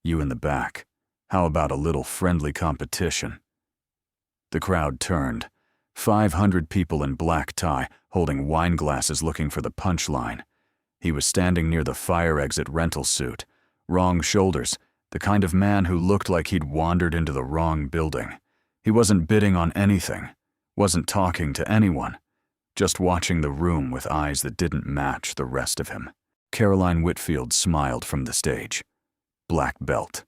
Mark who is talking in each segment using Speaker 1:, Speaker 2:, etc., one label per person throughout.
Speaker 1: You in the back. How about a little friendly competition?" The crowd turned. 500 people in black tie, holding wine glasses looking for the punchline. He was standing near the fire exit rental suit. Wrong shoulders, the kind of man who looked like he'd wandered into the wrong building. He wasn't bidding on anything, wasn't talking to anyone, just watching the room with eyes that didn't match the rest of him. Caroline Whitfield smiled from the stage. Black belt.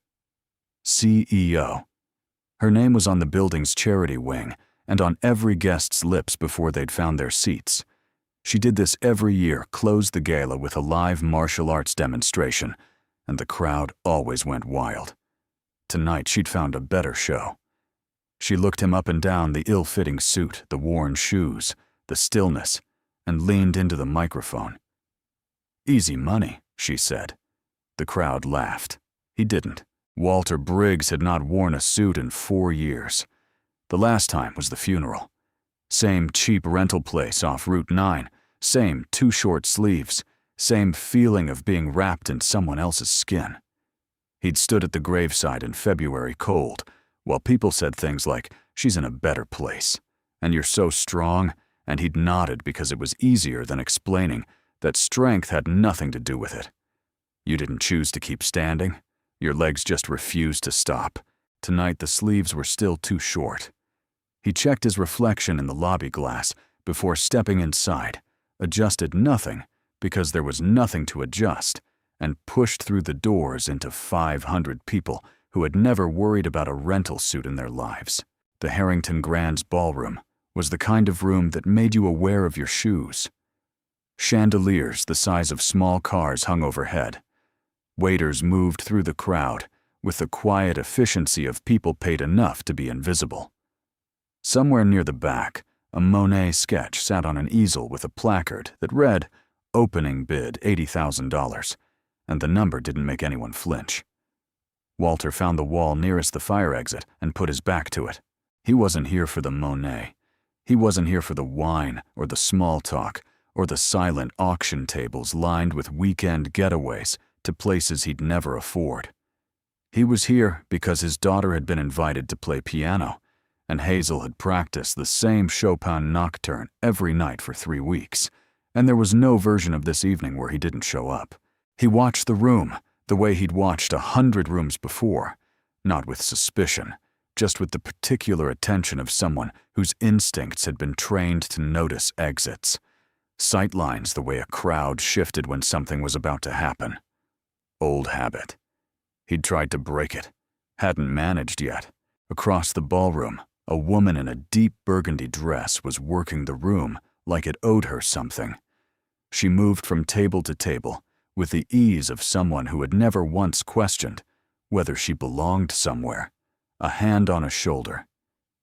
Speaker 1: CEO. Her name was on the building's charity wing and on every guest's lips before they'd found their seats. She did this every year, closed the gala with a live martial arts demonstration, and the crowd always went wild. Tonight she'd found a better show. She looked him up and down the ill-fitting suit, the worn shoes, the stillness, and leaned into the microphone. "Easy money," she said. The crowd laughed. He didn't. Walter Briggs had not worn a suit in 4 years. The last time was the funeral. Same cheap rental place off Route 9, same too short sleeves, same feeling of being wrapped in someone else's skin. He'd stood at the graveside in February cold, while people said things like, "She's in a better place," and "You're so strong," and he'd nodded because it was easier than explaining that strength had nothing to do with it. You didn't choose to keep standing. Your legs just refused to stop. Tonight the sleeves were still too short. He checked his reflection in the lobby glass before stepping inside, adjusted nothing because there was nothing to adjust, and pushed through the doors into 500 people who had never worried about a rental suit in their lives. The Harrington Grand's ballroom was the kind of room that made you aware of your shoes. Chandeliers the size of small cars hung overhead. Waiters moved through the crowd with the quiet efficiency of people paid enough to be invisible. Somewhere near the back, a Monet sketch sat on an easel with a placard that read, "Opening bid $80,000, and the number didn't make anyone flinch. Walter found the wall nearest the fire exit and put his back to it. He wasn't here for the Monet. He wasn't here for the wine or the small talk or the silent auction tables lined with weekend getaways to places he'd never afford. He was here because his daughter had been invited to play piano, and Hazel had practiced the same Chopin nocturne every night for 3 weeks, and there was no version of this evening where he didn't show up. He watched the room the way he'd watched 100 rooms before, not with suspicion, just with the particular attention of someone whose instincts had been trained to notice exits. Sightlines the way a crowd shifted when something was about to happen. Old habit. He'd tried to break it, hadn't managed yet. Across the ballroom, a woman in a deep burgundy dress was working the room like it owed her something. She moved from table to table with the ease of someone who had never once questioned whether she belonged somewhere. A hand on a shoulder.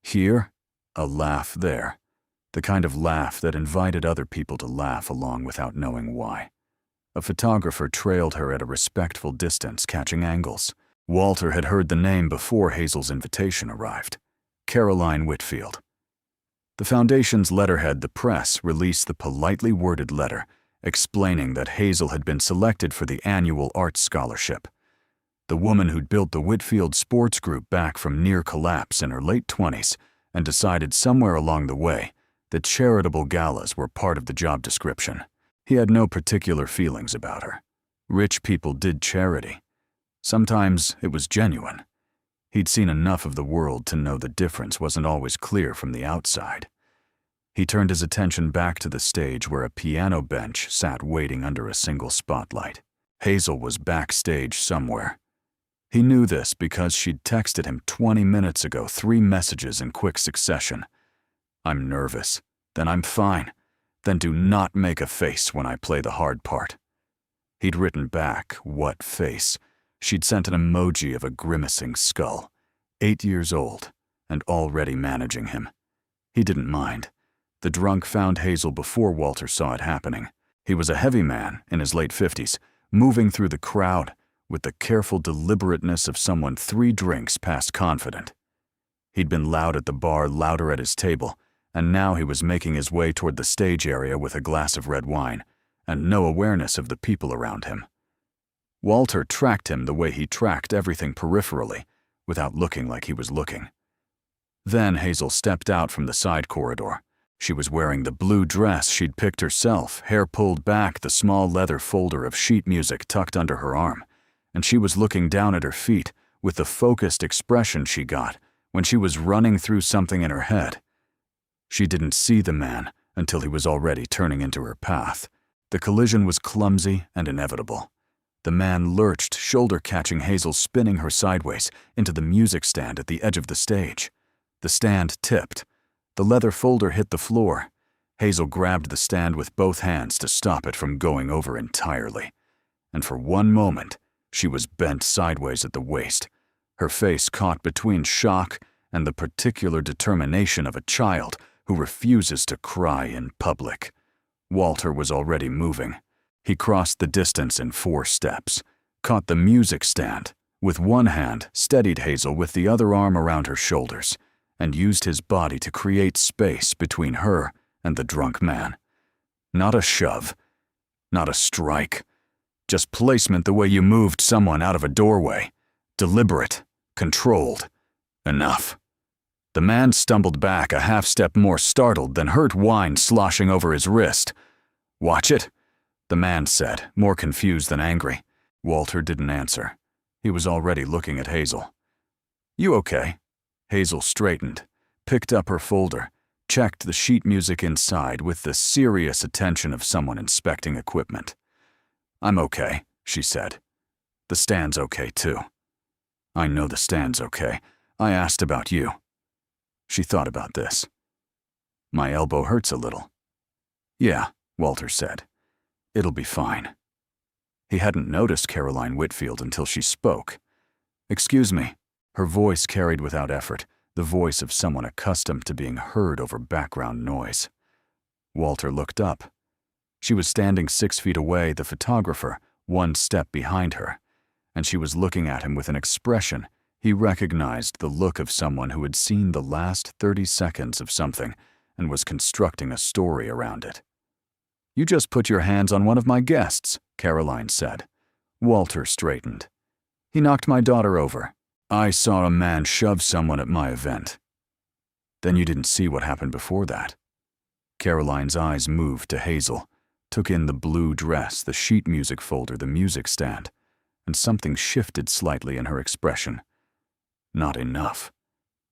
Speaker 1: Here, a laugh there. The kind of laugh that invited other people to laugh along without knowing why. A photographer trailed her at a respectful distance, catching angles. Walter had heard the name before Hazel's invitation arrived. Caroline Whitfield. The foundation's letterhead, the press, released the politely worded letter explaining that Hazel had been selected for the annual arts scholarship. The woman who'd built the Whitfield Sports Group back from near collapse in her late 20s and decided somewhere along the way that charitable galas were part of the job description. He had no particular feelings about her. Rich people did charity. Sometimes it was genuine. He'd seen enough of the world to know the difference wasn't always clear from the outside. He turned his attention back to the stage where a piano bench sat waiting under a single spotlight. Hazel was backstage somewhere. He knew this because she'd texted him 20 minutes ago 3 messages in quick succession. "I'm nervous. Then I'm fine. Then do not make a face when I play the hard part." He'd written back, "What face?" She'd sent an emoji of a grimacing skull. 8 years old, and already managing him. He didn't mind. The drunk found Hazel before Walter saw it happening. He was a heavy man in his late 50s, moving through the crowd with the careful deliberateness of someone 3 drinks past confident. He'd been loud at the bar, louder at his table, and now he was making his way toward the stage area with a glass of red wine and no awareness of the people around him. Walter tracked him the way he tracked everything peripherally, without looking like he was looking. Then Hazel stepped out from the side corridor. She was wearing the blue dress she'd picked herself, hair pulled back, the small leather folder of sheet music tucked under her arm, and she was looking down at her feet with the focused expression she got when she was running through something in her head. She didn't see the man until he was already turning into her path. The collision was clumsy and inevitable. The man lurched, shoulder-catching Hazel, spinning her sideways into the music stand at the edge of the stage. The stand tipped. The leather folder hit the floor. Hazel grabbed the stand with both hands to stop it from going over entirely. And for one moment, she was bent sideways at the waist, her face caught between shock and the particular determination of a child who refuses to cry in public. Walter was already moving. He crossed the distance in 4 steps, caught the music stand, with one hand steadied Hazel with the other arm around her shoulders, and used his body to create space between her and the drunk man. Not a shove, not a strike, just placement the way you moved someone out of a doorway. Deliberate, controlled. Enough. The man stumbled back a half-step, more startled than hurt, wine sloshing over his wrist. "Watch it," the man said, more confused than angry. Walter didn't answer. He was already looking at Hazel. "You okay?" Hazel straightened, picked up her folder, checked the sheet music inside with the serious attention of someone inspecting equipment. "I'm okay," she said. "The stand's okay, too." "I know the stand's okay. I asked about you." She thought about this. "My elbow hurts a little." "Yeah," Walter said. "It'll be fine." He hadn't noticed Caroline Whitfield until she spoke. "Excuse me." Her voice carried without effort, the voice of someone accustomed to being heard over background noise. Walter looked up. She was standing 6 feet away, the photographer 1 step behind her, and she was looking at him with an expression he recognized, the look of someone who had seen the last 30 seconds of something and was constructing a story around it. "You just put your hands on one of my guests," Caroline said. Walter straightened. "He knocked my daughter over. I saw a man shove someone at my event." "Then you didn't see what happened before that?" Caroline's eyes moved to Hazel, took in the blue dress, the sheet music folder, the music stand, and something shifted slightly in her expression. Not enough.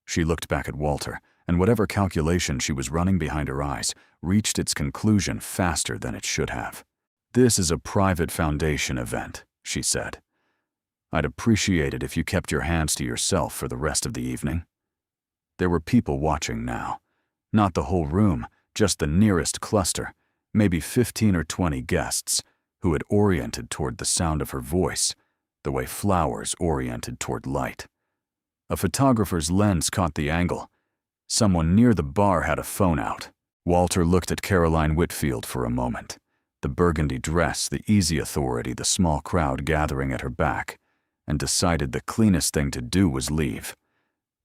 Speaker 1: She looked back at Walter, and whatever calculation she was running behind her eyes reached its conclusion faster than it should have. "This is a private foundation event," she said. "I'd appreciate it if you kept your hands to yourself for the rest of the evening." There were people watching now. Not the whole room, just the nearest cluster, maybe 15 or 20 guests, who had oriented toward the sound of her voice, the way flowers oriented toward light. A photographer's lens caught the angle. Someone near the bar had a phone out. Walter looked at Caroline Whitfield for a moment. The burgundy dress, the easy authority, the small crowd gathering at her back, and decided the cleanest thing to do was leave.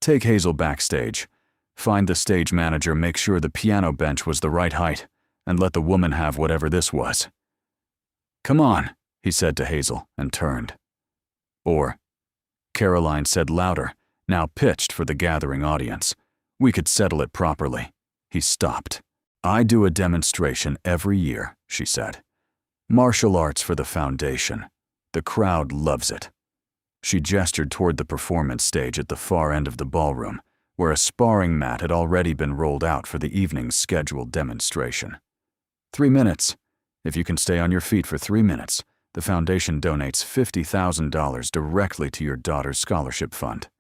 Speaker 1: Take Hazel backstage. Find the stage manager, make sure the piano bench was the right height, and let the woman have whatever this was. "Come on," he said to Hazel, and turned. "Or," Caroline said louder, now pitched for the gathering audience, "we could settle it properly." He stopped. "I do a demonstration every year," she said. "Martial arts for the foundation. The crowd loves it." She gestured toward the performance stage at the far end of the ballroom, where a sparring mat had already been rolled out for the evening's scheduled demonstration. 3 minutes. If you can stay on your feet for 3 minutes, the foundation donates $50,000 directly to your daughter's scholarship fund.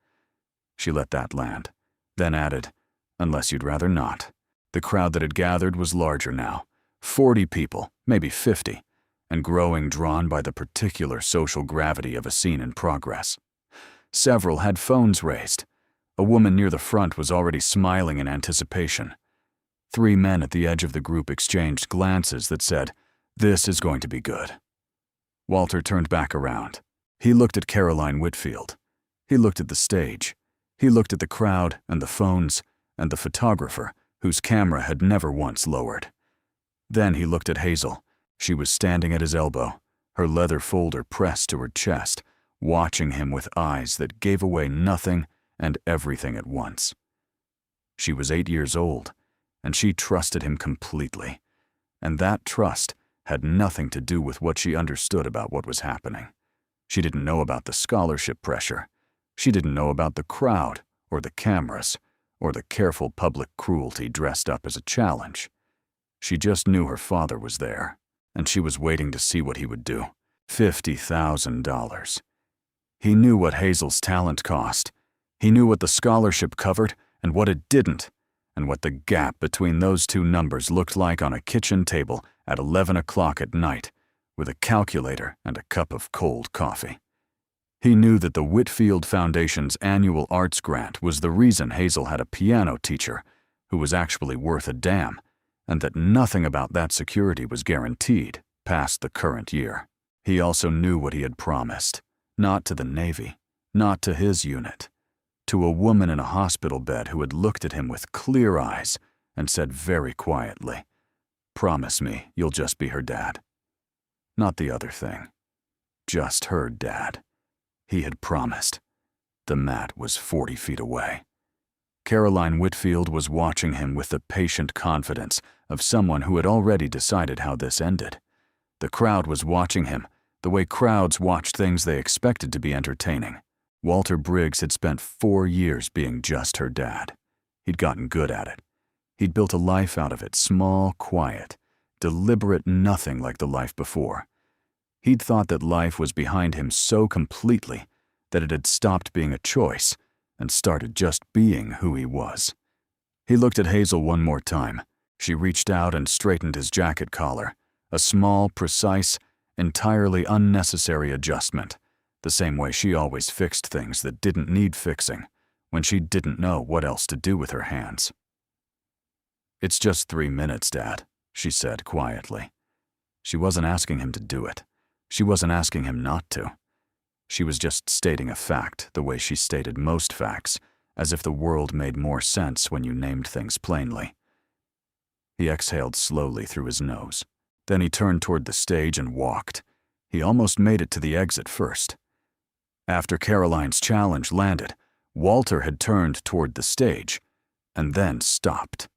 Speaker 1: She let that land, then added, "Unless you'd rather not." The crowd that had gathered was larger now, 40 people, maybe 50, and growing, drawn by the particular social gravity of a scene in progress. Several had phones raised. A woman near the front was already smiling in anticipation. 3 men at the edge of the group exchanged glances that said, "This is going to be good." Walter turned back around. He looked at Caroline Whitfield. He looked at the stage. He looked at the crowd and the phones and the photographer, whose camera had never once lowered. Then he looked at Hazel. She was standing at his elbow, her leather folder pressed to her chest, watching him with eyes that gave away nothing and everything at once. She was 8 years old, and she trusted him completely, and that trust had nothing to do with what she understood about what was happening. She didn't know about the scholarship pressure. She didn't know about the crowd, or the cameras, or the careful public cruelty dressed up as a challenge. She just knew her father was there, and she was waiting to see what he would do. $50,000. He knew what Hazel's talent cost. He knew what the scholarship covered and what it didn't, and what the gap between those two numbers looked like on a kitchen table at 11 o'clock at night, with a calculator and a cup of cold coffee. He knew that the Whitfield Foundation's annual arts grant was the reason Hazel had a piano teacher who was actually worth a damn, and that nothing about that security was guaranteed past the current year. He also knew what he had promised, not to the Navy, not to his unit, to a woman in a hospital bed who had looked at him with clear eyes and said very quietly, "Promise me you'll just be her dad." Not the other thing, just her dad. He had promised. The mat was 40 feet away. Caroline Whitfield was watching him with the patient confidence of someone who had already decided how this ended. The crowd was watching him the way crowds watched things they expected to be entertaining. Walter Briggs had spent 4 years being just her dad. He'd gotten good at it. He'd built a life out of it, small, quiet, deliberate, nothing like the life before. He'd thought that life was behind him so completely that it had stopped being a choice and started just being who he was. He looked at Hazel one more time. She reached out and straightened his jacket collar, a small, precise, entirely unnecessary adjustment, the same way she always fixed things that didn't need fixing when she didn't know what else to do with her hands. "It's just 3 minutes, Dad," she said quietly. She wasn't asking him to do it. She wasn't asking him not to. She was just stating a fact the way she stated most facts, as if the world made more sense when you named things plainly. He exhaled slowly through his nose. Then he turned toward the stage and walked. He almost made it to the exit first. After Caroline's challenge landed, Walter had turned toward the stage and then stopped.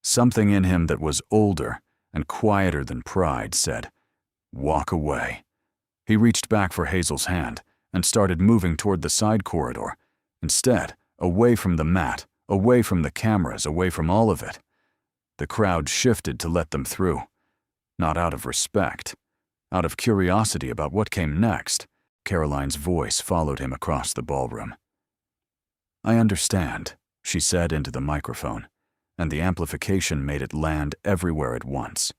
Speaker 1: Something in him that was older and quieter than pride said, "Walk away." He reached back for Hazel's hand and started moving toward the side corridor, instead, away from the mat, away from the cameras, away from all of it. The crowd shifted to let them through, not out of respect, out of curiosity about what came next. Caroline's voice followed him across the ballroom. "I understand," she said into the microphone, and the amplification made it land everywhere at once.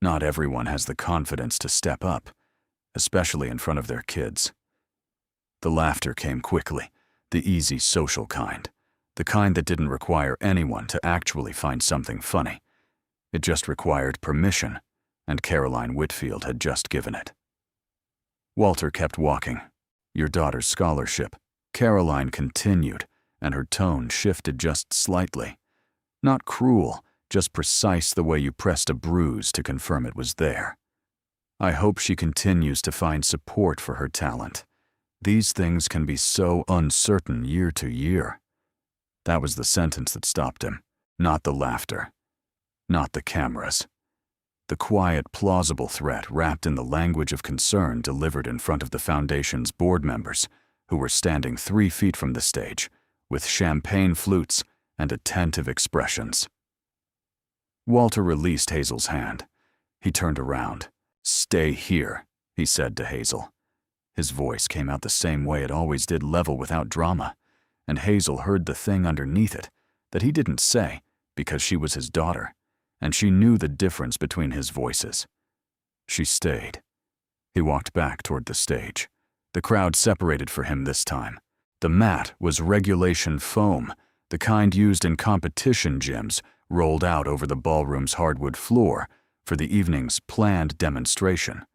Speaker 1: Not everyone has the confidence to step up, especially in front of their kids. The laughter came quickly, the easy social kind, the kind that didn't require anyone to actually find something funny. It just required permission, and Caroline Whitfield had just given it. Walter kept walking. "Your daughter's scholarship," Caroline continued, and her tone shifted just slightly. Not cruel, just precise the way you pressed a bruise to confirm it was there. "I hope she continues to find support for her talent. These things can be so uncertain year to year." That was the sentence that stopped him, not the laughter, not the cameras. The quiet, plausible threat wrapped in the language of concern delivered in front of the Foundation's board members, who were standing 3 feet from the stage, with champagne flutes and attentive expressions. Walter released Hazel's hand. He turned around. "Stay here," he said to Hazel. His voice came out the same way it always did, level without drama, and Hazel heard the thing underneath it that he didn't say because she was his daughter, and she knew the difference between his voices. She stayed. He walked back toward the stage. The crowd separated for him this time. The mat was regulation foam, the kind used in competition gyms, rolled out over the ballroom's hardwood floor for the evening's planned demonstration.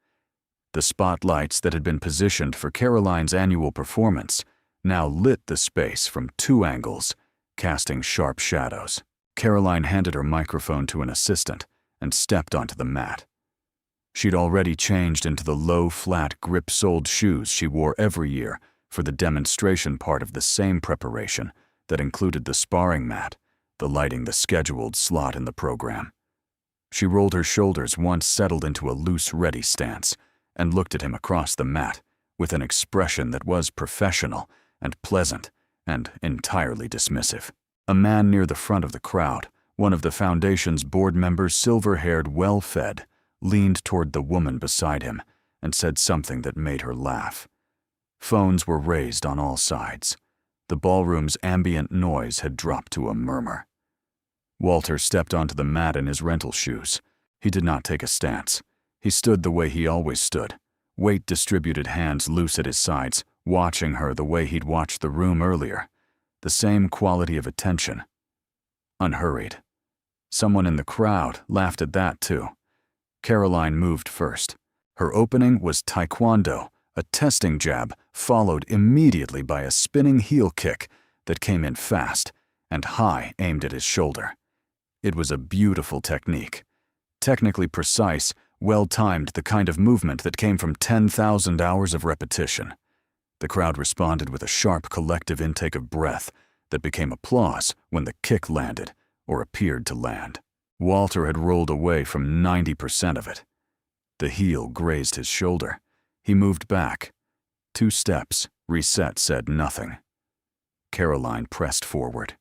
Speaker 1: The spotlights that had been positioned for Caroline's annual performance now lit the space from 2 angles, casting sharp shadows. Caroline handed her microphone to an assistant and stepped onto the mat. She'd already changed into the low, flat, grip-soled shoes she wore every year for the demonstration part of the same preparation that included the sparring mat, the lighting the scheduled slot in the program. She rolled her shoulders once settled into a loose, ready stance and looked at him across the mat with an expression that was professional and pleasant and entirely dismissive. A man near the front of the crowd, one of the foundation's board members, silver-haired, well-fed, leaned toward the woman beside him and said something that made her laugh. Phones were raised on all sides. The ballroom's ambient noise had dropped to a murmur. Walter stepped onto the mat in his rental shoes. He did not take a stance. He stood the way he always stood, weight-distributed hands loose at his sides, watching her the way he'd watched the room earlier. The same quality of attention. Unhurried. Someone in the crowd laughed at that too. Caroline moved first. Her opening was taekwondo, a testing jab followed immediately by a spinning heel kick that came in fast and high, aimed at his shoulder. It was a beautiful technique. Technically precise, well-timed, the kind of movement that came from 10,000 hours of repetition. The crowd responded with a sharp collective intake of breath that became applause when the kick landed or appeared to land. Walter had rolled away from 90% of it. The heel grazed his shoulder. He moved back. 2 steps, reset, said nothing. Caroline pressed forward.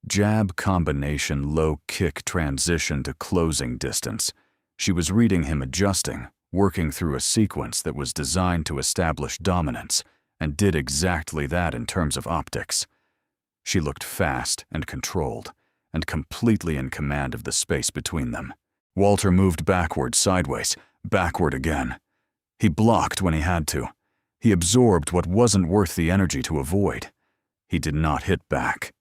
Speaker 1: Jab combination, low kick transition to closing distance. She was reading him, adjusting, working through a sequence that was designed to establish dominance, and did exactly that in terms of optics. She looked fast and controlled, and completely in command of the space between them. Walter moved backward, sideways, backward again. He blocked when he had to. He absorbed what wasn't worth the energy to avoid. He did not hit back.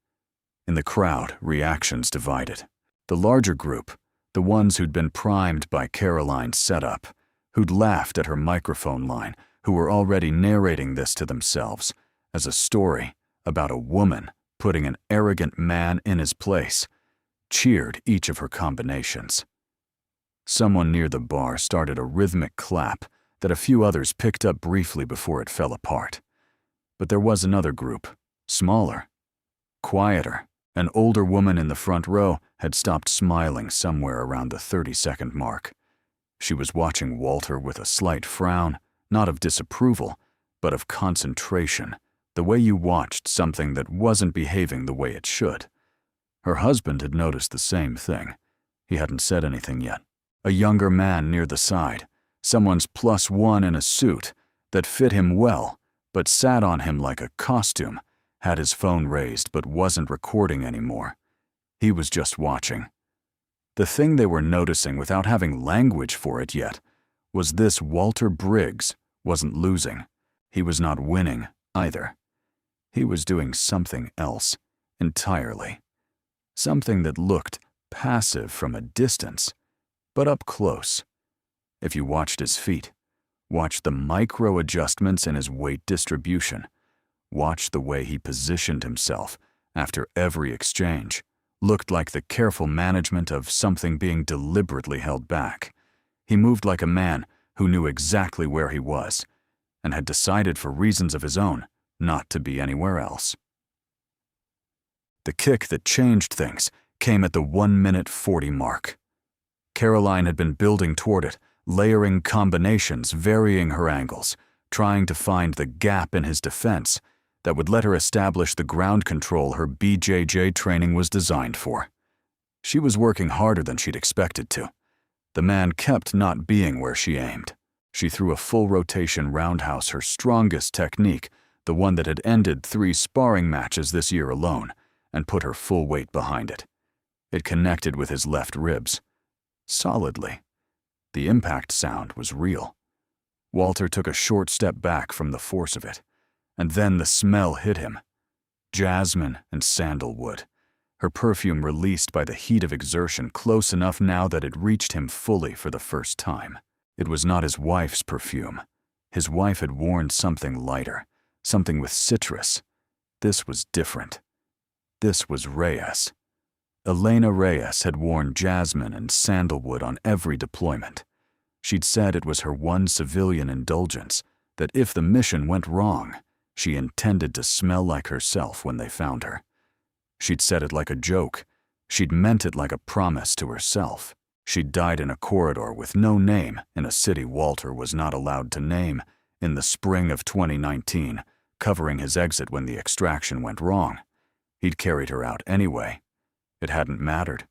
Speaker 1: In the crowd, reactions divided. The larger group, the ones who'd been primed by Caroline's setup, who'd laughed at her microphone line, who were already narrating this to themselves as a story about a woman putting an arrogant man in his place, cheered each of her combinations. Someone near the bar started a rhythmic clap that a few others picked up briefly before it fell apart. But there was another group, smaller, quieter. An older woman in the front row had stopped smiling somewhere around the 30-second mark. She was watching Walter with a slight frown, not of disapproval, but of concentration, the way you watched something that wasn't behaving the way it should. Her husband had noticed the same thing. He hadn't said anything yet. A younger man near the side, someone's +1 in a suit that fit him well, but sat on him like a costume, had his phone raised but wasn't recording anymore. He was just watching. The thing they were noticing without having language for it yet was this: Walter Briggs wasn't losing. He was not winning either. He was doing something else entirely. Something that looked passive from a distance, but up close. If you watched his feet, watched the micro adjustments in his weight distribution, watched the way he positioned himself after every exchange, looked like the careful management of something being deliberately held back. He moved like a man who knew exactly where he was and had decided for reasons of his own not to be anywhere else. The kick that changed things came at the 1:40 mark. Caroline had been building toward it, layering combinations, varying her angles, trying to find the gap in his defense that would let her establish the ground control her BJJ training was designed for. She was working harder than she'd expected to. The man kept not being where she aimed. She threw a full rotation roundhouse, her strongest technique, the one that had ended 3 sparring matches this year alone, and put her full weight behind it. It connected with his left ribs. Solidly. The impact sound was real. Walter took a short step back from the force of it, and then the smell hit him. Jasmine and sandalwood, her perfume released by the heat of exertion, close enough now that it reached him fully for the first time. It was not his wife's perfume. His wife had worn something lighter, something with citrus. This was different. This was Reyes. Elena Reyes had worn jasmine and sandalwood on every deployment. She'd said it was her one civilian indulgence, that if the mission went wrong, she intended to smell like herself when they found her. She'd said it like a joke. She'd meant it like a promise to herself. She'd died in a corridor with no name in a city Walter was not allowed to name in the spring of 2019, covering his exit when the extraction went wrong. He'd carried her out anyway. It hadn't mattered.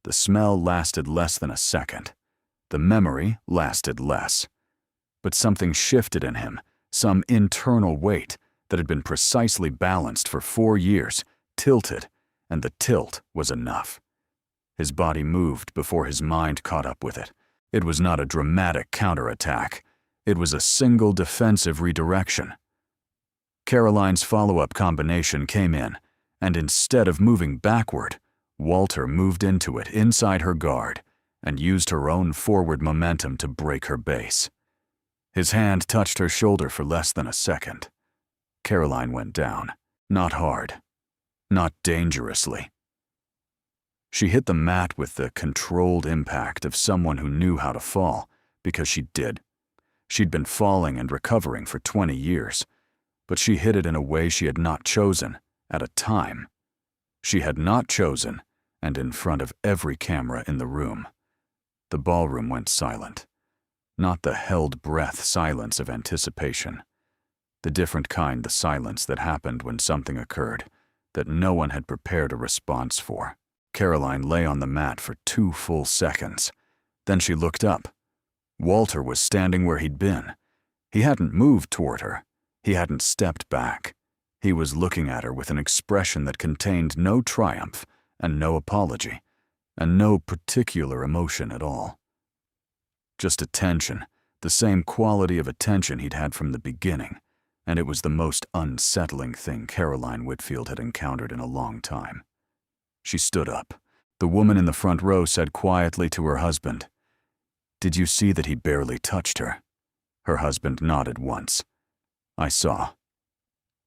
Speaker 1: The smell lasted less than a second. The memory lasted less. But something shifted in him, some internal weight that had been precisely balanced for 4 years, tilted, and the tilt was enough. His body moved before his mind caught up with it. It was not a dramatic counterattack. It was a single defensive redirection. Caroline's follow-up combination came in, and instead of moving backward, Walter moved into it inside her guard and used her own forward momentum to break her base. His hand touched her shoulder for less than a second. Caroline went down. Not hard. Not dangerously. She hit the mat with the controlled impact of someone who knew how to fall, because she did. She'd been falling and recovering for 20 years, but she hit it in a way she had not chosen, at a time. She had not chosen, and in front of every camera in the room. The ballroom went silent. Not the held breath silence of anticipation. The different kind, the silence that happened when something occurred, that no one had prepared a response for. Caroline lay on the mat for 2 full seconds. Then she looked up. Walter was standing where he'd been. He hadn't moved toward her. He hadn't stepped back. He was looking at her with an expression that contained no triumph and no apology, and no particular emotion at all. Just attention, the same quality of attention he'd had from the beginning, and it was the most unsettling thing Caroline Whitfield had encountered in a long time. She stood up. The woman in the front row said quietly to her husband, "Did you see that he barely touched her?" Her husband nodded once. "I saw."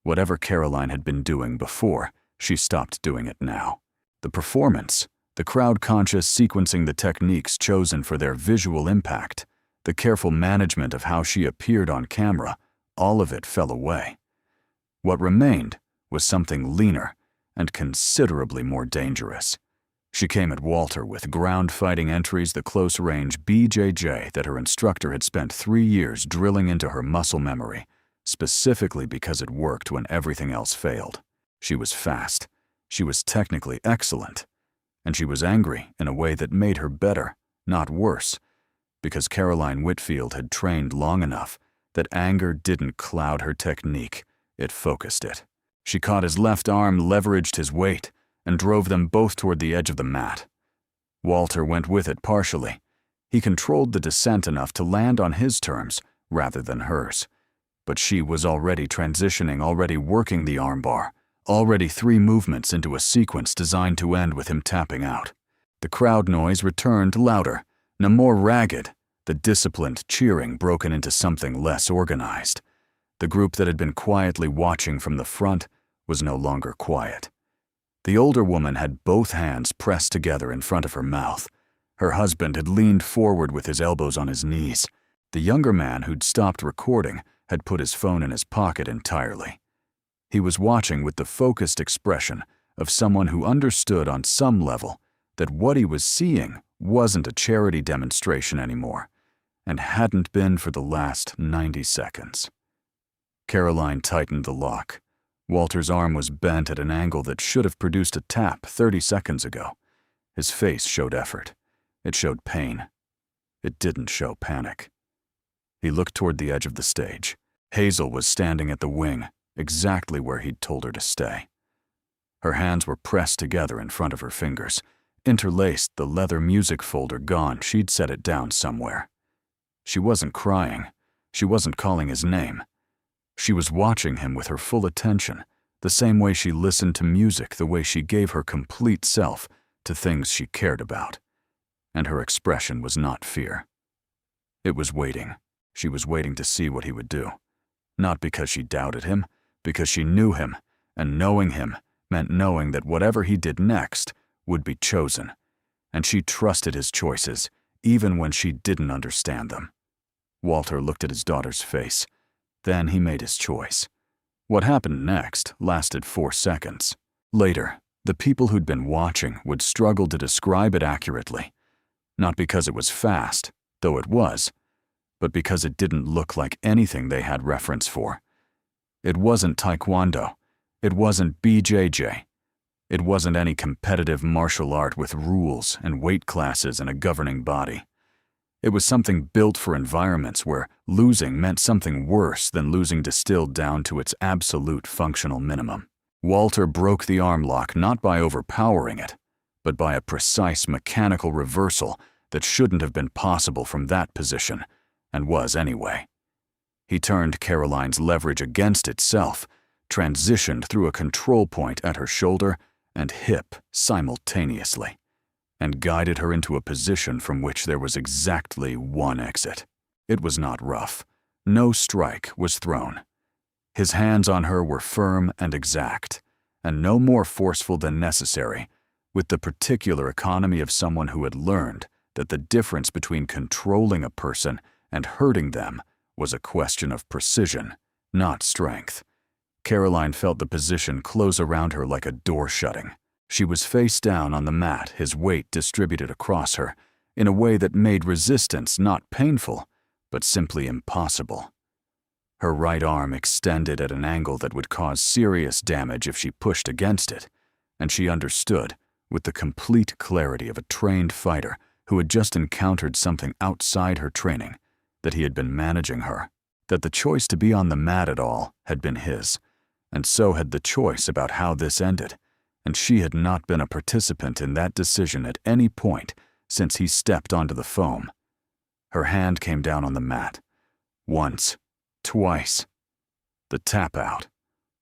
Speaker 1: Whatever Caroline had been doing before, she stopped doing it now. The performance, the crowd-conscious sequencing the techniques chosen for their visual impact, the careful management of how she appeared on camera, all of it fell away. What remained was something leaner and considerably more dangerous. She came at Walter with ground-fighting entries, the close-range BJJ that her instructor had spent 3 years drilling into her muscle memory, specifically because it worked when everything else failed. She was fast. She was technically excellent. And she was angry in a way that made her better, not worse, because Caroline Whitfield had trained long enough that anger didn't cloud her technique, it focused it. She caught his left arm, leveraged his weight, and drove them both toward the edge of the mat. Walter went with it partially. He controlled the descent enough to land on his terms rather than hers. But she was already transitioning, already working the armbar, already 3 movements into a sequence designed to end with him tapping out. The crowd noise returned louder, now more ragged, the disciplined cheering broken into something less organized. The group that had been quietly watching from the front was no longer quiet. The older woman had both hands pressed together in front of her mouth. Her husband had leaned forward with his elbows on his knees. The younger man who'd stopped recording had put his phone in his pocket entirely. He was watching with the focused expression of someone who understood on some level that what he was seeing wasn't a charity demonstration anymore, and hadn't been for the last 90 seconds. Caroline tightened the lock. Walter's arm was bent at an angle that should have produced a tap 30 seconds ago. His face showed effort. It showed pain. It didn't show panic. He looked toward the edge of the stage. Hazel was standing at the wing, exactly where he'd told her to stay. Her hands were pressed together in front of her fingers, interlaced, the leather music folder gone. She'd set it down somewhere. She wasn't crying. She wasn't calling his name. She was watching him with her full attention, the same way she listened to music, the way she gave her complete self to things she cared about. And her expression was not fear. It was waiting. She was waiting to see what he would do. Not because she doubted him, because she knew him, and knowing him meant knowing that whatever he did next would be chosen, and she trusted his choices, even when she didn't understand them. Walter looked at his daughter's face. Then he made his choice. What happened next lasted 4 seconds. Later, the people who'd been watching would struggle to describe it accurately. Not because it was fast, though it was, but because it didn't look like anything they had reference for. It wasn't taekwondo. It wasn't BJJ. It wasn't any competitive martial art with rules and weight classes and a governing body. It was something built for environments where losing meant something worse than losing distilled down to its absolute functional minimum. Walter broke the arm lock not by overpowering it, but by a precise mechanical reversal that shouldn't have been possible from that position, and was anyway. He turned Caroline's leverage against itself, transitioned through a control point at her shoulder and hip simultaneously, and guided her into a position from which there was exactly one exit. It was not rough. No strike was thrown. His hands on her were firm and exact, and no more forceful than necessary, with the particular economy of someone who had learned that the difference between controlling a person and hurting them was a question of precision, not strength. Caroline felt the position close around her like a door shutting. She was face down on the mat, his weight distributed across her, in a way that made resistance not painful, but simply impossible. Her right arm extended at an angle that would cause serious damage if she pushed against it, and she understood, with the complete clarity of a trained fighter who had just encountered something outside her training, that he had been managing her, that the choice to be on the mat at all had been his, and so had the choice about how this ended, and she had not been a participant in that decision at any point since he stepped onto the foam. Her hand came down on the mat. Once, twice. The tap out.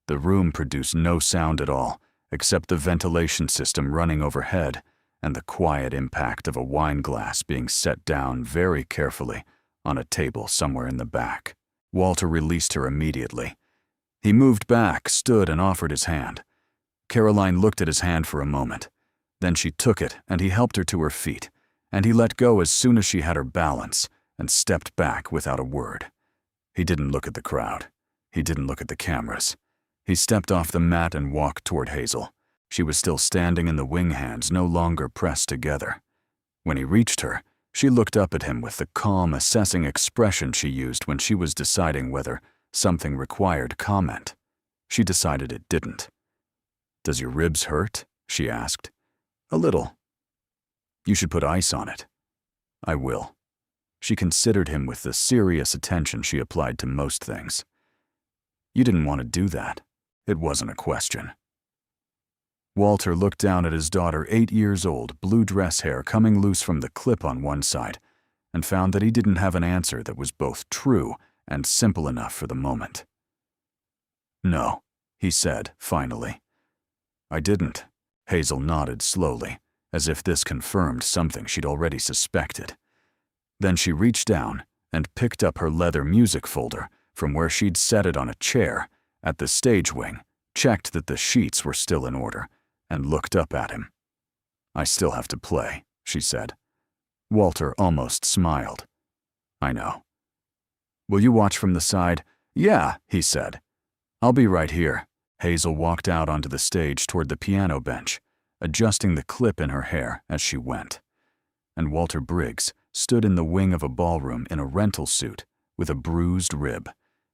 Speaker 1: The room produced no sound at all, except the ventilation system running overhead and the quiet impact of a wine glass being set down very carefully on a table somewhere in the back. Walter released her immediately. He moved back, stood, and offered his hand. Caroline looked at his hand for a moment. Then she took it, and he helped her to her feet, and he let go as soon as she had her balance and stepped back without a word. He didn't look at the crowd. He didn't look at the cameras. He stepped off the mat and walked toward Hazel. She was still standing in the wing hands, no longer pressed together. When he reached her, she looked up at him with the calm, assessing expression she used when she was deciding whether something required comment. She decided it didn't. "Does your ribs hurt?" she asked. "A little." "You should put ice on it." "I will." She considered him with the serious attention she applied to most things. "You didn't want to do that. It wasn't a question." Walter looked down at his daughter, 8 years old, blue dress hair coming loose from the clip on one side, and found that he didn't have an answer that was both true and simple enough for the moment. "No," he said, finally. "I didn't." Hazel nodded slowly, as if this confirmed something she'd already suspected. Then she reached down and picked up her leather music folder from where she'd set it on a chair at the stage wing, checked that the sheets were still in order, and looked up at him. "I still have to play," she said. Walter almost smiled. "I know." "Will you watch from the side?" "Yeah," he said. "I'll be right here." Hazel walked out onto the stage toward the piano bench, adjusting the clip in her hair as she went. And Walter Briggs stood in the wing of a ballroom in a rental suit with a bruised rib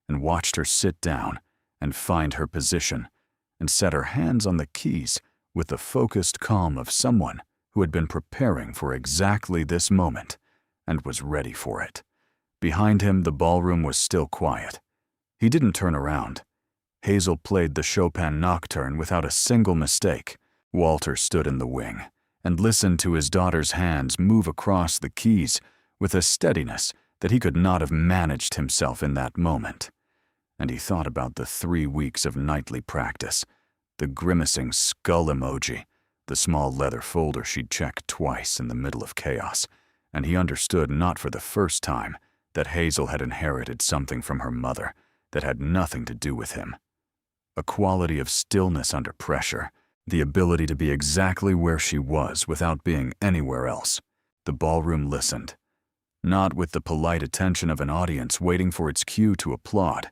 Speaker 1: and watched her sit down and find her position and set her hands on the keys with the focused calm of someone who had been preparing for exactly this moment and was ready for it. Behind him, the ballroom was still quiet. He didn't turn around. Hazel played the Chopin Nocturne without a single mistake. Walter stood in the wing and listened to his daughter's hands move across the keys with a steadiness that he could not have managed himself in that moment. And he thought about the 3 weeks of nightly practice, the grimacing skull emoji, the small leather folder she'd checked twice in the middle of chaos, and he understood not for the first time that Hazel had inherited something from her mother that had nothing to do with him. A quality of stillness under pressure, the ability to be exactly where she was without being anywhere else. The ballroom listened, not with the polite attention of an audience waiting for its cue to applaud,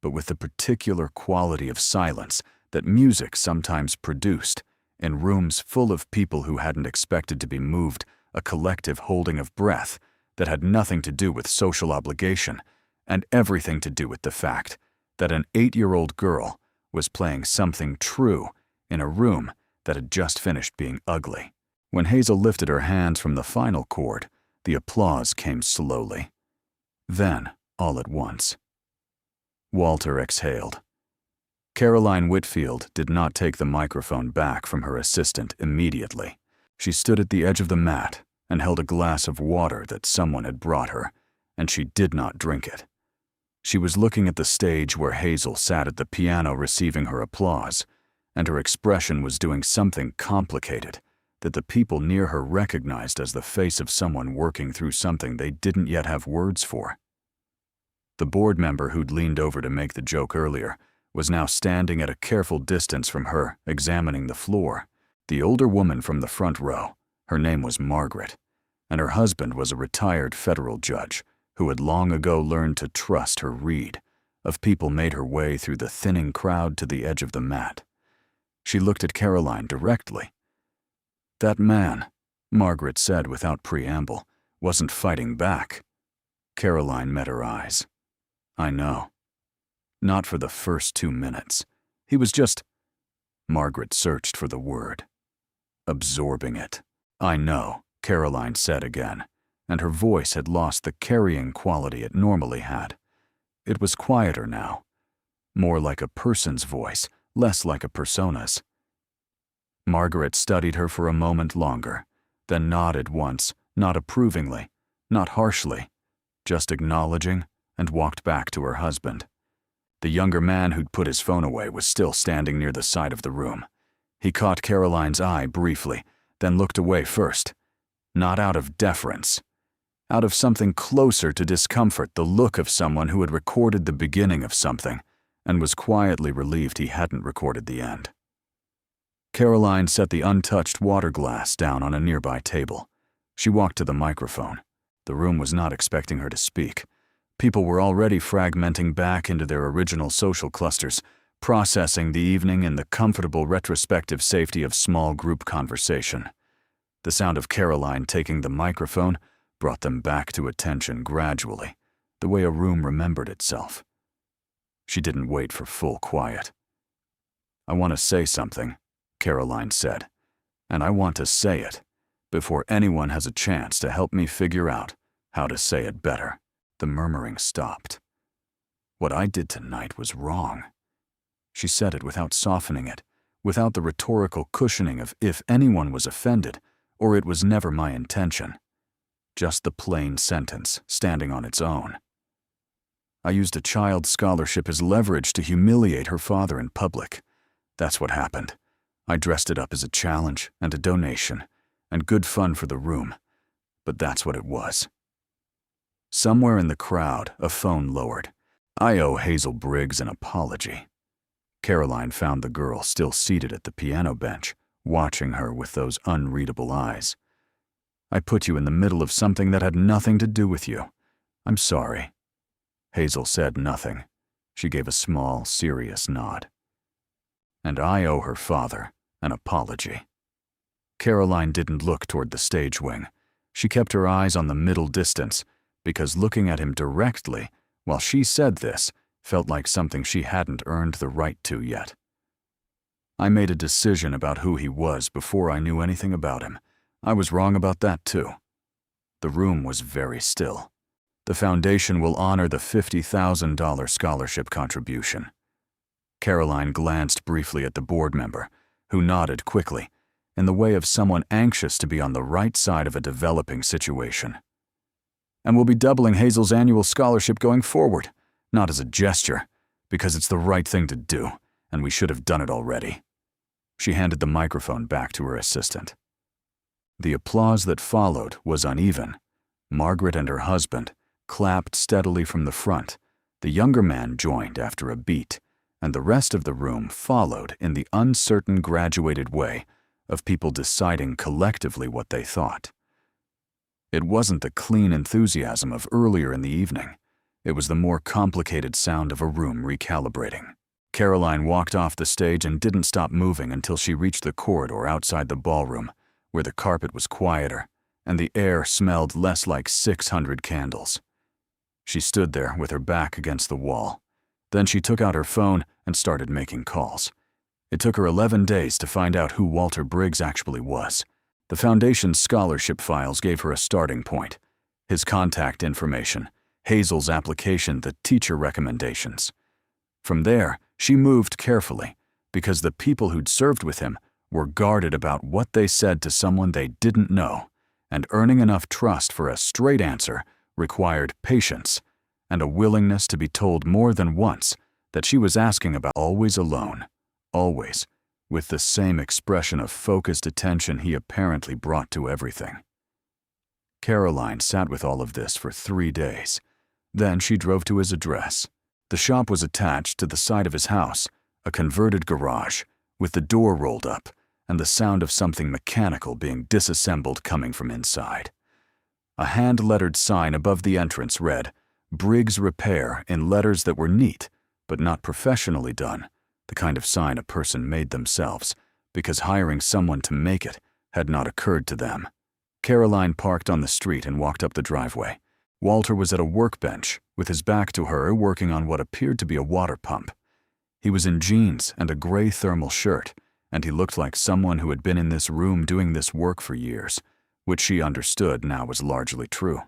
Speaker 1: but with the particular quality of silence that music sometimes produced in rooms full of people who hadn't expected to be moved, a collective holding of breath that had nothing to do with social obligation and everything to do with the fact that an 8-year-old girl was playing something true in a room that had just finished being ugly. When Hazel lifted her hands from the final chord, the applause came slowly. Then, all at once, Walter exhaled. Caroline Whitfield did not take the microphone back from her assistant immediately. She stood at the edge of the mat and held a glass of water that someone had brought her, and she did not drink it. She was looking at the stage where Hazel sat at the piano receiving her applause, and her expression was doing something complicated that the people near her recognized as the face of someone working through something they didn't yet have words for. The board member who'd leaned over to make the joke earlier was now standing at a careful distance from her, examining the floor. The older woman from the front row, her name was Margaret, and her husband was a retired federal judge who had long ago learned to trust her read of people made her way through the thinning crowd to the edge of the mat. She looked at Caroline directly. "That man," Margaret said without preamble, "wasn't fighting back." Caroline met her eyes. "I know. Not for the first 2 minutes. He was just—" Margaret searched for the word. "Absorbing it." "I know," Caroline said again, and her voice had lost the carrying quality it normally had. It was quieter now, more like a person's voice, less like a persona's. Margaret studied her for a moment longer, then nodded once, not approvingly, not harshly, just acknowledging, and walked back to her husband. The younger man who'd put his phone away was still standing near the side of the room. He caught Caroline's eye briefly, then looked away first. Not out of deference. Out of something closer to discomfort, the look of someone who had recorded the beginning of something and was quietly relieved he hadn't recorded the end. Caroline set the untouched water glass down on a nearby table. She walked to the microphone. The room was not expecting her to speak. People were already fragmenting back into their original social clusters, processing the evening in the comfortable retrospective safety of small group conversation. The sound of Caroline taking the microphone brought them back to attention gradually, the way a room remembered itself. She didn't wait for full quiet. "I want to say something," Caroline said, "and I want to say it before anyone has a chance to help me figure out how to say it better." The murmuring stopped. "What I did tonight was wrong." She said it without softening it, without the rhetorical cushioning of "if anyone was offended," or "it was never my intention." Just the plain sentence, standing on its own. "I used a child's scholarship as leverage to humiliate her father in public. That's what happened. I dressed it up as a challenge and a donation, and good fun for the room, but that's what it was." Somewhere in the crowd, a phone lowered. "I owe Hazel Briggs an apology." Caroline found the girl still seated at the piano bench, watching her with those unreadable eyes. "I put you in the middle of something that had nothing to do with you. I'm sorry." Hazel said nothing. She gave a small, serious nod. "And I owe her father an apology." Caroline didn't look toward the stage wing. She kept her eyes on the middle distance, because looking at him directly while she said this felt like something she hadn't earned the right to yet. "I made a decision about who he was before I knew anything about him. I was wrong about that too." The room was very still. "The foundation will honor the $50,000 scholarship contribution." Caroline glanced briefly at the board member, who nodded quickly, in the way of someone anxious to be on the right side of a developing situation. "And we'll be doubling Hazel's annual scholarship going forward, not as a gesture, because it's the right thing to do, and we should have done it already." She handed the microphone back to her assistant. The applause that followed was uneven. Margaret and her husband clapped steadily from the front. The younger man joined after a beat, and the rest of the room followed in the uncertain graduated way of people deciding collectively what they thought. It wasn't the clean enthusiasm of earlier in the evening. It was the more complicated sound of a room recalibrating. Caroline walked off the stage and didn't stop moving until she reached the corridor outside the ballroom, where the carpet was quieter and the air smelled less like 600 candles. She stood there with her back against the wall. Then she took out her phone and started making calls. It took her 11 days to find out who Walter Briggs actually was. The Foundation's scholarship files gave her a starting point. His contact information, Hazel's application, the teacher recommendations. From there, she moved carefully, because the people who'd served with him were guarded about what they said to someone they didn't know, and earning enough trust for a straight answer required patience and a willingness to be told more than once that she was asking about. Always alone, always, with the same expression of focused attention he apparently brought to everything. Caroline sat with all of this for 3 days. Then she drove to his address. The shop was attached to the side of his house, a converted garage, with the door rolled up and the sound of something mechanical being disassembled coming from inside. A hand-lettered sign above the entrance read, "Briggs Repair," in letters that were neat, but not professionally done, the kind of sign a person made themselves, because hiring someone to make it had not occurred to them. Caroline parked on the street and walked up the driveway. Walter was at a workbench, with his back to her, working on what appeared to be a water pump. He was in jeans and a gray thermal shirt, and he looked like someone who had been in this room doing this work for years, which she understood now was largely true.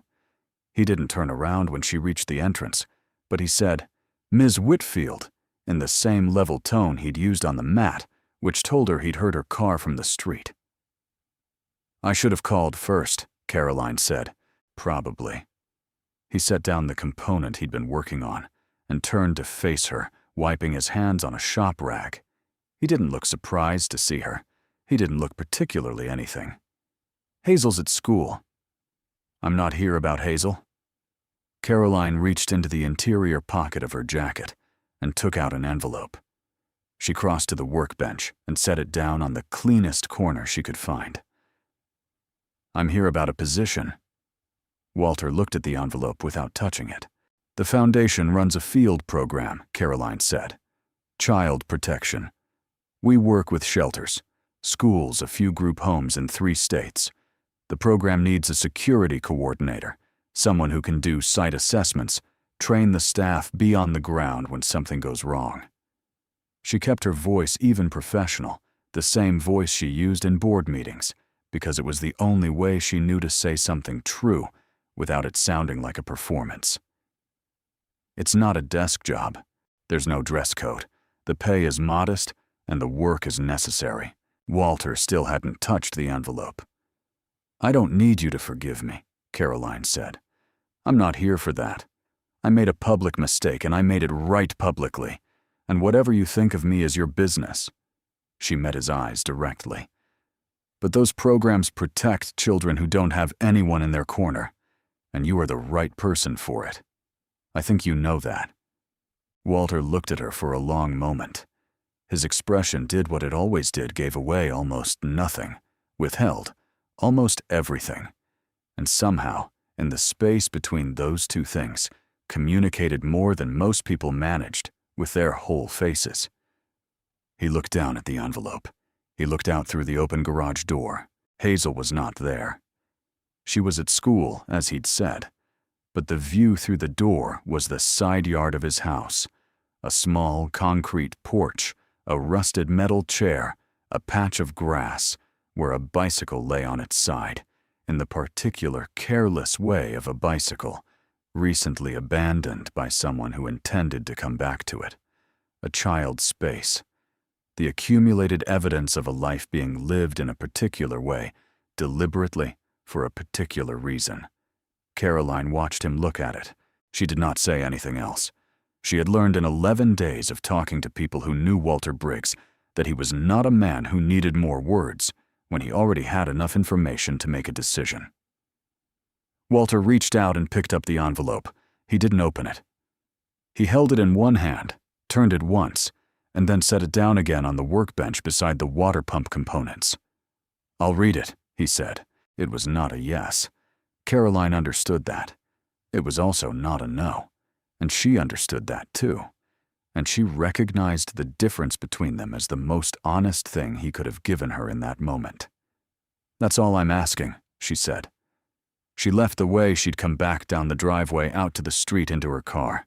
Speaker 1: He didn't turn around when she reached the entrance, but he said, "Ms. Whitfield," in the same level tone he'd used on the mat, which told her he'd heard her car from the street. "I should have called first," Caroline said. "Probably." He set down the component he'd been working on and turned to face her, wiping his hands on a shop rag. He didn't look surprised to see her. He didn't look particularly anything. "Hazel's at school." "I'm not here about Hazel." Caroline reached into the interior pocket of her jacket and took out an envelope. She crossed to the workbench and set it down on the cleanest corner she could find. "I'm here about a position." Walter looked at the envelope without touching it. "The Foundation runs a field program," Caroline said. "Child protection. We work with shelters, schools, a few group homes in 3 states. The program needs a security coordinator, someone who can do site assessments, train the staff, be on the ground when something goes wrong." She kept her voice even professional, the same voice she used in board meetings, because it was the only way she knew to say something true without it sounding like a performance. "It's not a desk job. There's no dress code. The pay is modest, and the work is necessary." Walter still hadn't touched the envelope. "I don't need you to forgive me," Caroline said. "I'm not here for that. I made a public mistake, and I made it right publicly. And whatever you think of me is your business." She met his eyes directly. "But those programs protect children who don't have anyone in their corner, and you are the right person for it. I think you know that." Walter looked at her for a long moment. His expression did what it always did, gave away almost nothing, withheld almost everything, and somehow, in the space between those two things, communicated more than most people managed with their whole faces. He looked down at the envelope. He looked out through the open garage door. Hazel was not there. She was at school, as he'd said, but the view through the door was the side yard of his house, a small concrete porch, a rusted metal chair, a patch of grass, where a bicycle lay on its side, in the particular careless way of a bicycle, recently abandoned by someone who intended to come back to it. A child's space. The accumulated evidence of a life being lived in a particular way, deliberately, for a particular reason. Caroline watched him look at it. She did not say anything else. She had learned in 11 days of talking to people who knew Walter Briggs that he was not a man who needed more words when he already had enough information to make a decision. Walter reached out and picked up the envelope. He didn't open it. He held it in one hand, turned it once, and then set it down again on the workbench beside the water pump components. "I'll read it," he said. It was not a yes, Caroline understood that. It was also not a no, and she understood that too. And she recognized the difference between them as the most honest thing he could have given her in that moment. "That's all I'm asking," she said. She left the way she'd come back down the driveway out to the street into her car.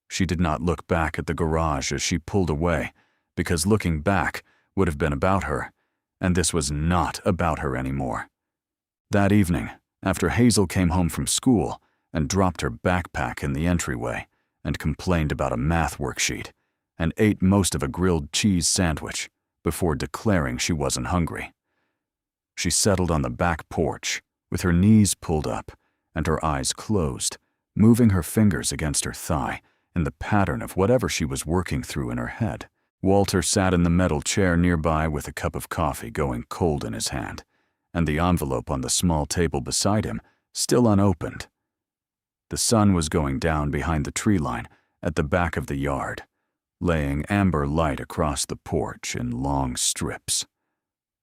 Speaker 1: She did not look back at the garage as she pulled away, because looking back would have been about her, and this was not about her anymore. That evening, after Hazel came home from school and dropped her backpack in the entryway and complained about a math worksheet and ate most of a grilled cheese sandwich before declaring she wasn't hungry, she settled on the back porch with her knees pulled up and her eyes closed, moving her fingers against her thigh in the pattern of whatever she was working through in her head. Walter sat in the metal chair nearby with a cup of coffee going cold in his hand, and the envelope on the small table beside him still unopened. The sun was going down behind the tree line at the back of the yard, laying amber light across the porch in long strips.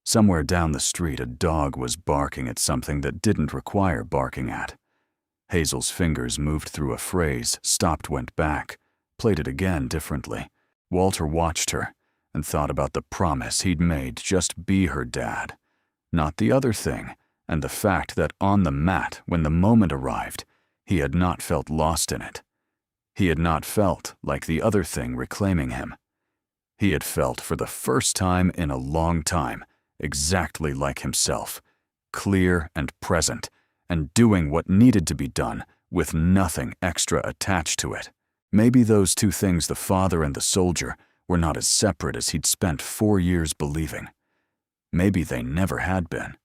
Speaker 1: Somewhere down the street, a dog was barking at something that didn't require barking at. Hazel's fingers moved through a phrase, stopped, went back, played it again differently. Walter watched her and thought about the promise he'd made just be her dad, not the other thing, and the fact that on the mat, when the moment arrived, he had not felt lost in it. He had not felt like the other thing reclaiming him. He had felt for the first time in a long time exactly like himself, clear and present, and doing what needed to be done with nothing extra attached to it. Maybe those two things, the father and the soldier, were not as separate as he'd spent 4 years believing. Maybe they never had been.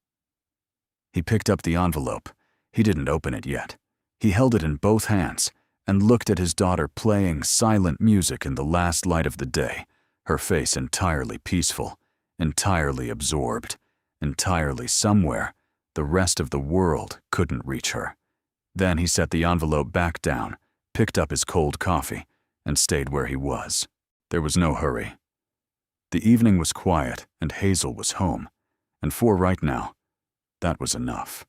Speaker 1: He picked up the envelope. He didn't open it yet. He held it in both hands and looked at his daughter playing silent music in the last light of the day, her face entirely peaceful, entirely absorbed, entirely somewhere the rest of the world couldn't reach her. Then he set the envelope back down, picked up his cold coffee, and stayed where he was. There was no hurry. The evening was quiet and Hazel was home, and for right now, that was enough.